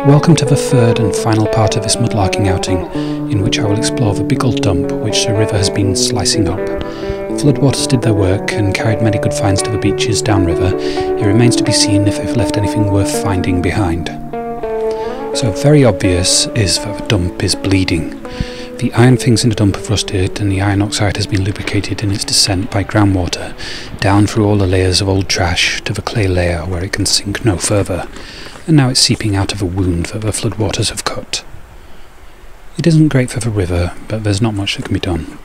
Welcome to the third and final part of this mudlarking outing, in which I will explore the big old dump which the river has been slicing up. Floodwaters did their work and carried many good finds to the beaches downriver. It remains to be seen if they've left anything worth finding behind. So very obvious is that the dump is bleeding. The iron things in the dump have rusted, and the iron oxide has been lubricated in its descent by groundwater, down through all the layers of old trash to the clay layer where it can sink no further, and now it's seeping out of a wound that the floodwaters have cut. It isn't great for the river, but there's not much that can be done.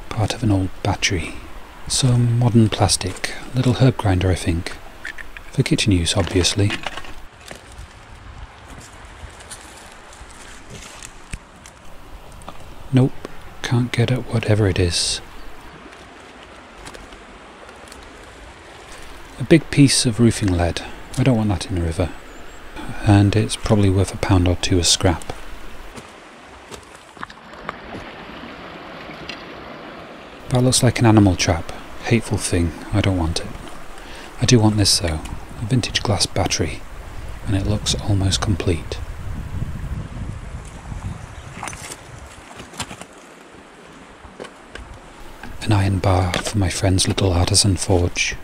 Part of an old battery. Some modern plastic. Little herb grinder, I think. For kitchen use, obviously. Nope. Can't get at whatever it is. A big piece of roofing lead. I don't want that in the river. And it's probably worth £1 or £2 as scrap. That looks like an animal trap. Hateful thing. I don't want it. I do want this though. A vintage glass battery. And it looks almost complete. An iron bar for my friend's little artisan forge.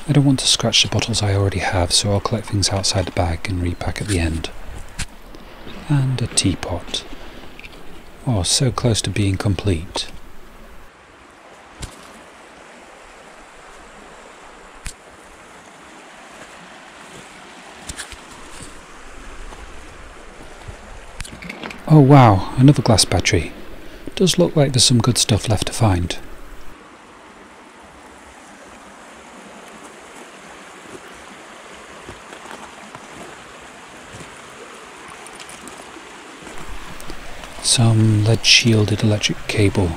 I don't want to scratch the bottles I already have, so I'll collect things outside the bag and repack at the end. And a teapot. Oh, so close to being complete. Oh wow, another glass battery. Does look like there's some good stuff left to find. Some lead-shielded electric cable.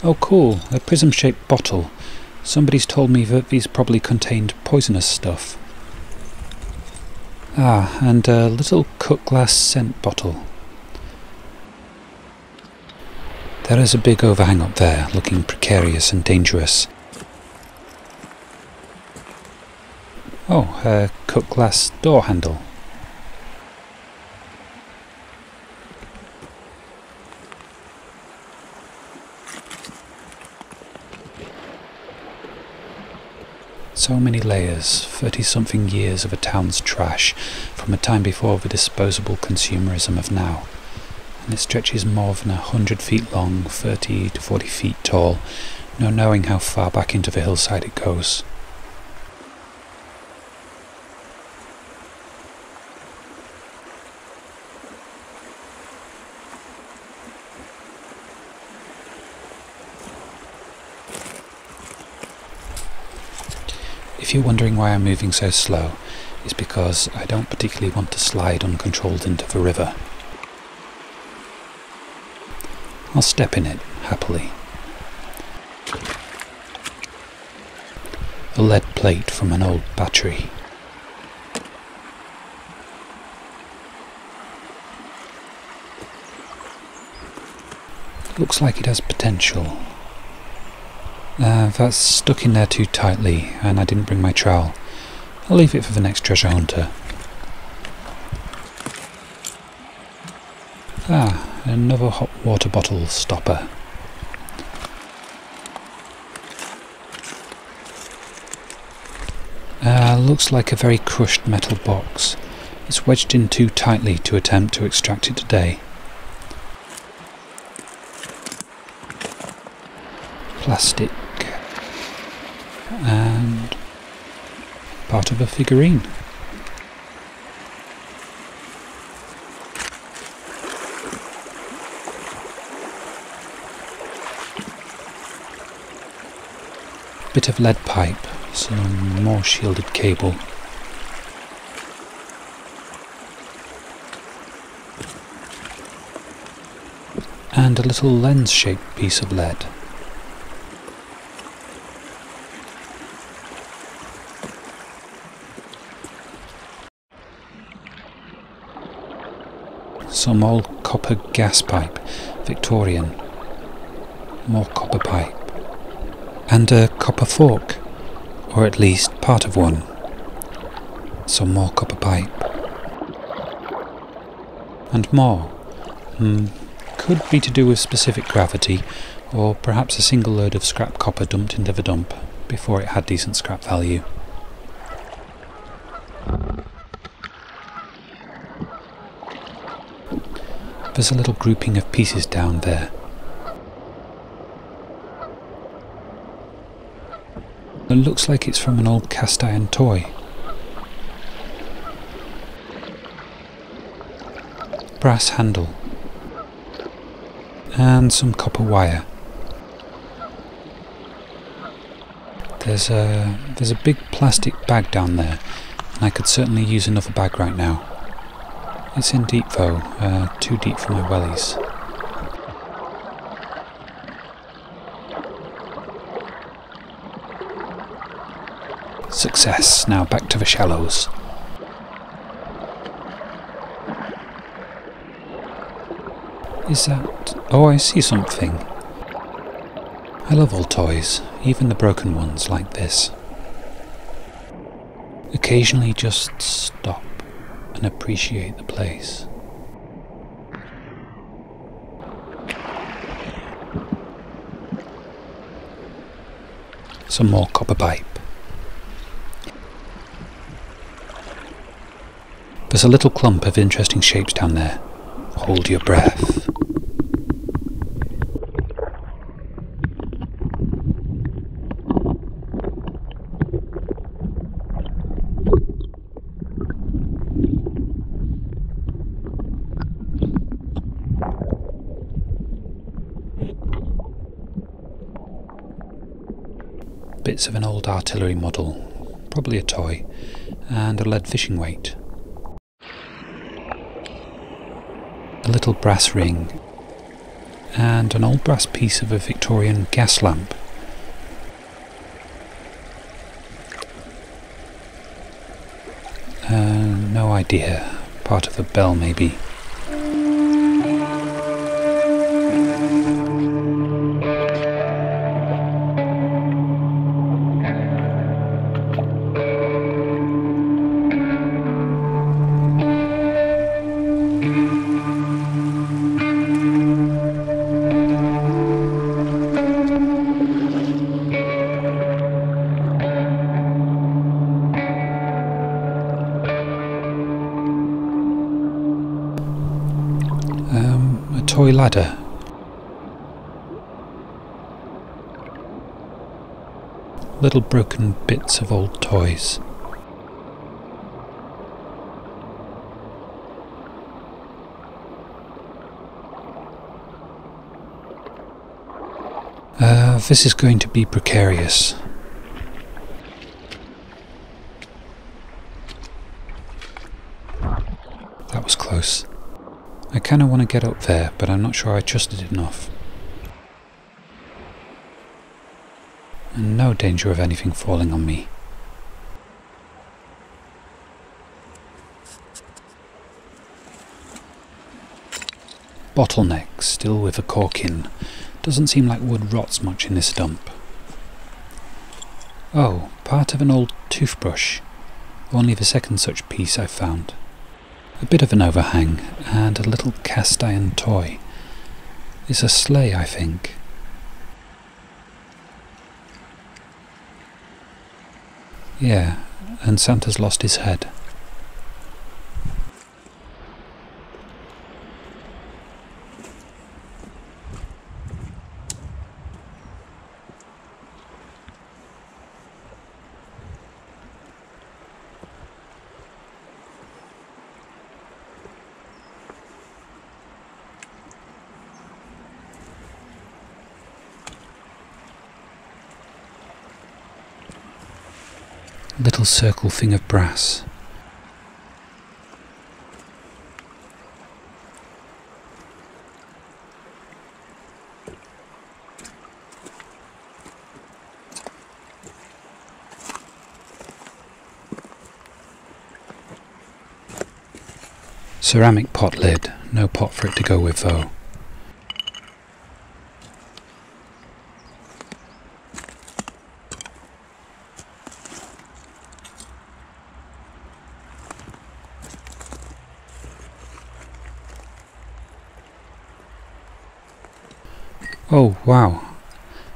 Oh cool, a prism-shaped bottle. Somebody's told me that these probably contained poisonous stuff. Ah, and a little cut glass scent bottle. There is a big overhang up there, looking precarious and dangerous. Oh, a cut glass door handle. So many layers, 30-something years of a town's trash, from a time before the disposable consumerism of now. And it stretches more than 100 feet long, 30 to 40 feet tall, no knowing how far back into the hillside it goes. If you're wondering why I'm moving so slow, it's because I don't particularly want to slide uncontrolled into the river. I'll step in it, happily. A lead plate from an old battery. Looks like it has potential. That's stuck in there too tightly, and I didn't bring my trowel. I'll leave it for the next treasure hunter. Ah, another hot water bottle stopper. Looks like a very crushed metal box. It's wedged in too tightly to attempt to extract it today. Plastic. And part of a figurine. bit of lead pipe, some more shielded cable. And a little lens-shaped piece of lead. Some old copper gas pipe, Victorian. More copper pipe. And a copper fork, or at least part of one. Some more copper pipe. And more. Could be to do with specific gravity, or perhaps a single load of scrap copper dumped into the dump before it had decent scrap value. There's a little grouping of pieces down there. It looks like it's from an old cast iron toy. Brass handle. And some copper wire. There's a big plastic bag down there, and I could certainly use another bag right now. It's in deep though, too deep for my wellies. Success, now back to the shallows. Is that... oh, I see something. I love all toys, even the broken ones like this. Occasionally just stop and appreciate the place. Some more copper pipe. There's a little clump of interesting shapes down there. Hold your breath. Bits of an old artillery model, probably a toy, and a lead fishing weight. A little brass ring, and an old brass piece of a Victorian gas lamp. No idea, part of a bell maybe. A toy ladder. Little broken bits of old toys. This is going to be precarious. That was close. I kinda want to get up there, but I'm not sure I trusted it enough. And no danger of anything falling on me. Bottleneck, still with a cork in. Doesn't seem like wood rots much in this dump. Oh, part of an old toothbrush. Only the second such piece I've found. A bit of an overhang, and a little cast iron toy. It's a sleigh, I think. Yeah, and Santa's lost his head. Little circle thing of brass. Ceramic pot lid, no pot for it to go with though. Oh wow,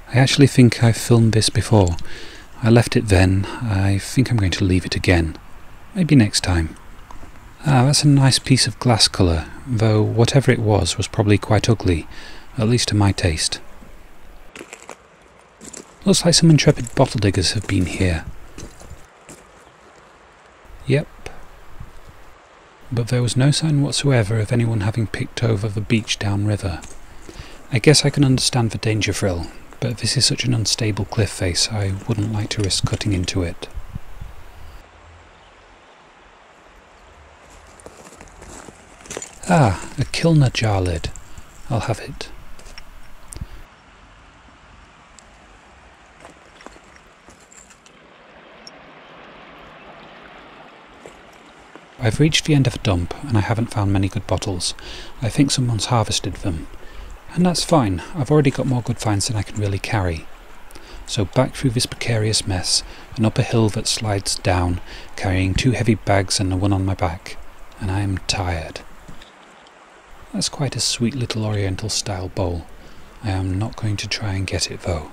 I actually think I've filmed this before. I left it then, I think I'm going to leave it again. Maybe next time. Ah, that's a nice piece of glass colour, though whatever it was probably quite ugly, at least to my taste. Looks like some intrepid bottle diggers have been here. Yep. But there was no sign whatsoever of anyone having picked over the beach downriver. I guess I can understand the danger thrill, but this is such an unstable cliff face, I wouldn't like to risk cutting into it. Ah, a Kilner jar lid. I'll have it. I've reached the end of the dump and I haven't found many good bottles. I think someone's harvested them. And that's fine, I've already got more good finds than I can really carry. So back through this precarious mess, and up a hill that slides down, carrying 2 heavy bags and the one on my back. And I am tired. That's quite a sweet little oriental style bowl. I am not going to try and get it though.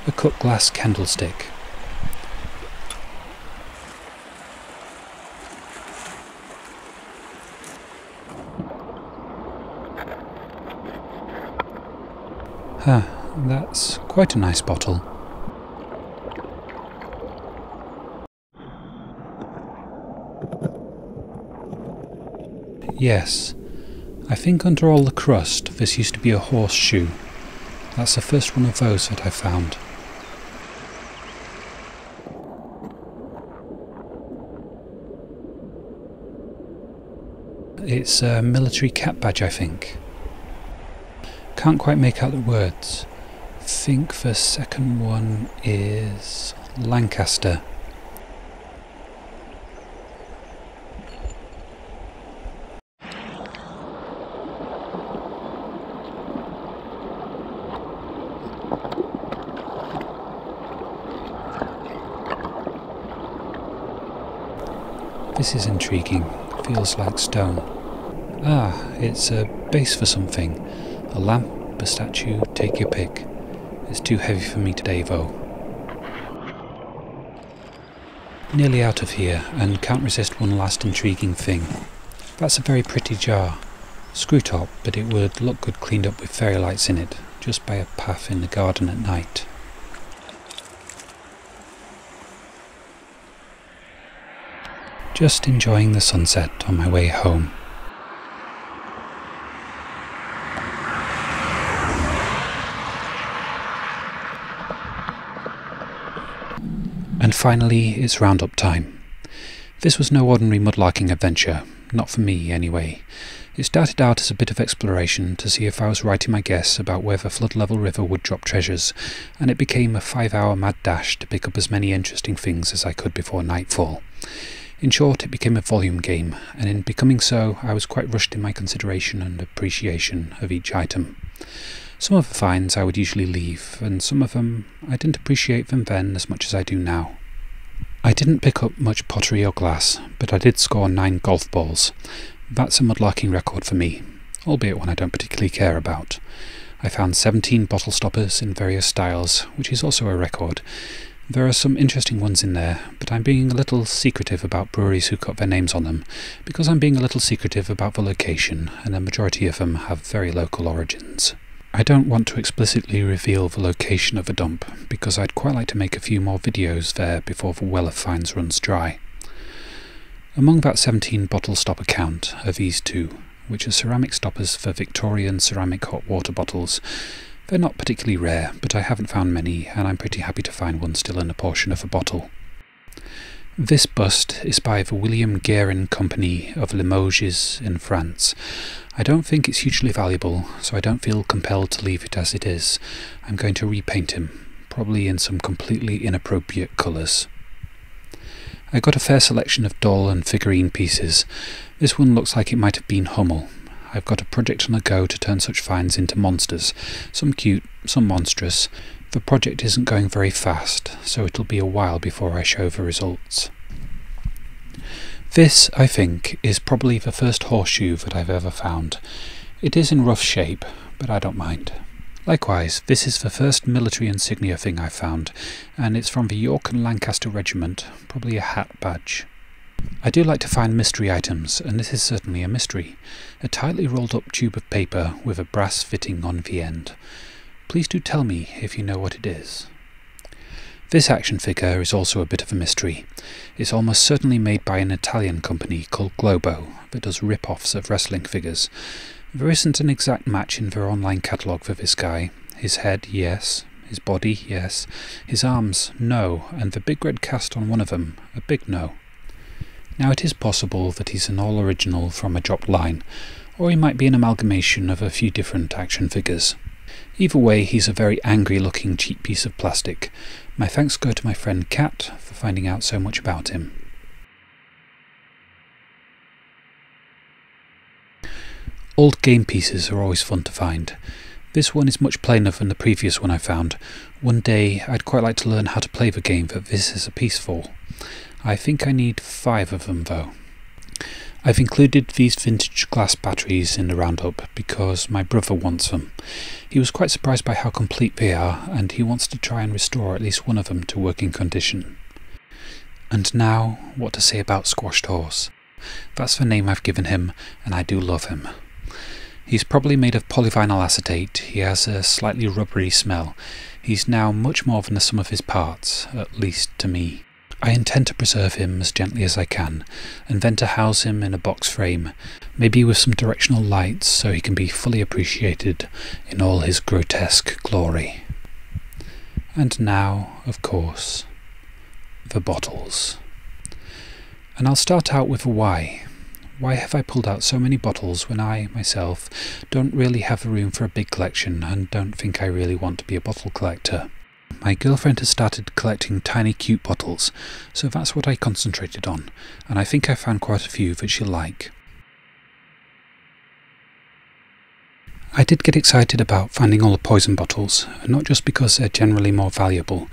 A cut glass candlestick. Huh, that's quite a nice bottle. Yes, I think under all the crust this used to be a horseshoe. That's the first one of those that I found. It's a military cap badge, I think. Can't quite make out the words. Think the second one is Lancaster. This is intriguing. Feels like stone. Ah, it's a base for something. A lamp, a statue, take your pick. It's too heavy for me today though. Nearly out of here, and can't resist one last intriguing thing. That's a very pretty jar. Screw top, but it would look good cleaned up with fairy lights in it, just by a path in the garden at night. Just enjoying the sunset on my way home. And finally, it's roundup time. This was no ordinary mudlarking adventure, not for me anyway. It started out as a bit of exploration to see if I was right in my guess about where the flood level river would drop treasures, and it became a 5-hour mad dash to pick up as many interesting things as I could before nightfall. In short, it became a volume game, and in becoming so, I was quite rushed in my consideration and appreciation of each item. Some of the finds I would usually leave, and some of them I didn't appreciate them then as much as I do now. I didn't pick up much pottery or glass, but I did score 9 golf balls. That's a mudlarking record for me, albeit one I don't particularly care about. I found 17 bottle stoppers in various styles, which is also a record. There are some interesting ones in there, but I'm being a little secretive about breweries who got their names on them, because I'm being a little secretive about the location, and the majority of them have very local origins. I don't want to explicitly reveal the location of a dump, because I'd quite like to make a few more videos there before the well of finds runs dry. Among that 17 bottle stopper count are these two, which are ceramic stoppers for Victorian ceramic hot water bottles. They're not particularly rare, but I haven't found many, and I'm pretty happy to find one still in a portion of a bottle. This bust is by the William Guérin Company of Limoges in France. I don't think it's hugely valuable, so I don't feel compelled to leave it as it is. I'm going to repaint him, probably in some completely inappropriate colours. I got a fair selection of doll and figurine pieces. This one looks like it might have been Hummel. I've got a project on the go to turn such finds into monsters, some cute, some monstrous. The project isn't going very fast, so it'll be a while before I show the results. This, I think, is probably the first horseshoe that I've ever found. It is in rough shape, but I don't mind. Likewise, this is the first military insignia thing I've found, and it's from the York and Lancaster Regiment, probably a hat badge. I do like to find mystery items, and this is certainly a mystery. A tightly rolled up tube of paper with a brass fitting on the end. Please do tell me if you know what it is. This action figure is also a bit of a mystery. It's almost certainly made by an Italian company called Globo that does rip-offs of wrestling figures. There isn't an exact match in their online catalogue for this guy. His head, yes. His body, yes. His arms, no. And the big red cast on one of them, a big no. Now it is possible that he's an all-original from a dropped line, or he might be an amalgamation of a few different action figures. Either way, he's a very angry-looking cheap piece of plastic. My thanks go to my friend Kat for finding out so much about him. Old game pieces are always fun to find. This one is much plainer than the previous one I found. One day I'd quite like to learn how to play the game that this is a piece for. I think I need 5 of them though. I've included these vintage glass batteries in the roundup because my brother wants them. He was quite surprised by how complete they are, and he wants to try and restore at least one of them to working condition. And now, what to say about Squashed Horse. That's the name I've given him, and I do love him. He's probably made of polyvinyl acetate. He has a slightly rubbery smell. He's now much more than the sum of his parts, at least to me. I intend to preserve him as gently as I can, and then to house him in a box frame, maybe with some directional lights so he can be fully appreciated in all his grotesque glory. And now, of course, the bottles. And I'll start out with a why. Why have I pulled out so many bottles when I, myself, don't really have the room for a big collection and don't think I really want to be a bottle collector? My girlfriend has started collecting tiny cute bottles, so that's what I concentrated on, and I think I found quite a few that she'll like. I did get excited about finding all the poison bottles, not just because they're generally more valuable.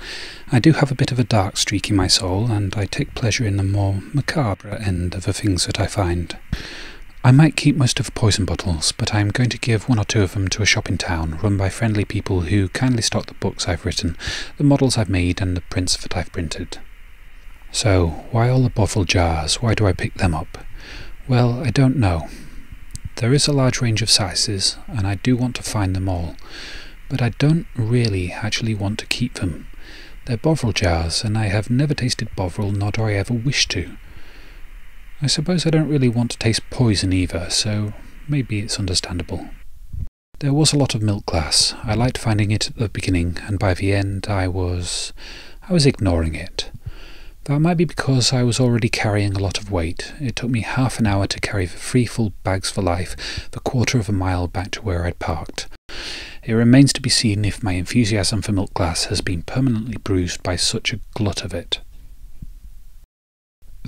I do have a bit of a dark streak in my soul, and I take pleasure in the more macabre end of the things that I find. I might keep most of the poison bottles, but I'm going to give 1 or 2 of them to a shop in town run by friendly people who kindly stock the books I've written, the models I've made and the prints that I've printed. So, why all the bottle jars? Why do I pick them up? Well, I don't know. There is a large range of sizes, and I do want to find them all, but I don't really actually want to keep them. They're Bovril jars, and I have never tasted Bovril, nor do I ever wish to. I suppose I don't really want to taste poison either, so maybe it's understandable. There was a lot of milk glass. I liked finding it at the beginning, and by the end I was ignoring it. That might be because I was already carrying a lot of weight. It took me half an hour to carry the 3 full bags for life, the 1/4 of a mile back to where I'd parked. It remains to be seen if my enthusiasm for milk glass has been permanently bruised by such a glut of it.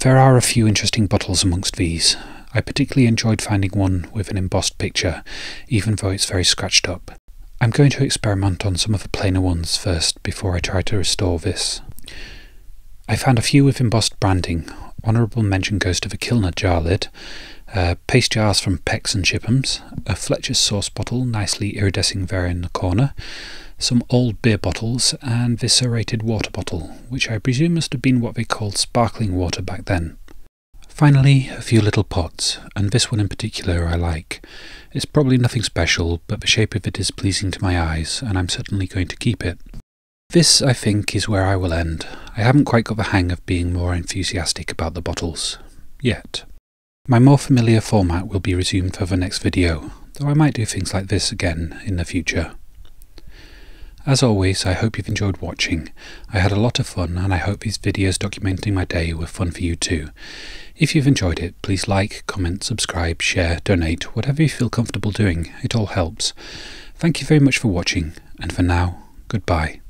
There are a few interesting bottles amongst these. I particularly enjoyed finding one with an embossed picture, even though it's very scratched up. I'm going to experiment on some of the plainer ones first before I try to restore this. I found a few with embossed branding. Honourable mention goes to the Kilner jar lid, paste jars from Peck's and Chipham's, a Fletcher's sauce bottle nicely iridescing there in the corner, some old beer bottles, and this serrated water bottle, which I presume must have been what they called sparkling water back then. Finally, a few little pots, and this one in particular I like. It's probably nothing special, but the shape of it is pleasing to my eyes, and I'm certainly going to keep it. This, I think, is where I will end. I haven't quite got the hang of being more enthusiastic about the bottles. Yet. My more familiar format will be resumed for the next video, though I might do things like this again in the future. As always, I hope you've enjoyed watching. I had a lot of fun, and I hope these videos documenting my day were fun for you too. If you've enjoyed it, please like, comment, subscribe, share, donate, whatever you feel comfortable doing. It all helps. Thank you very much for watching, and for now, goodbye.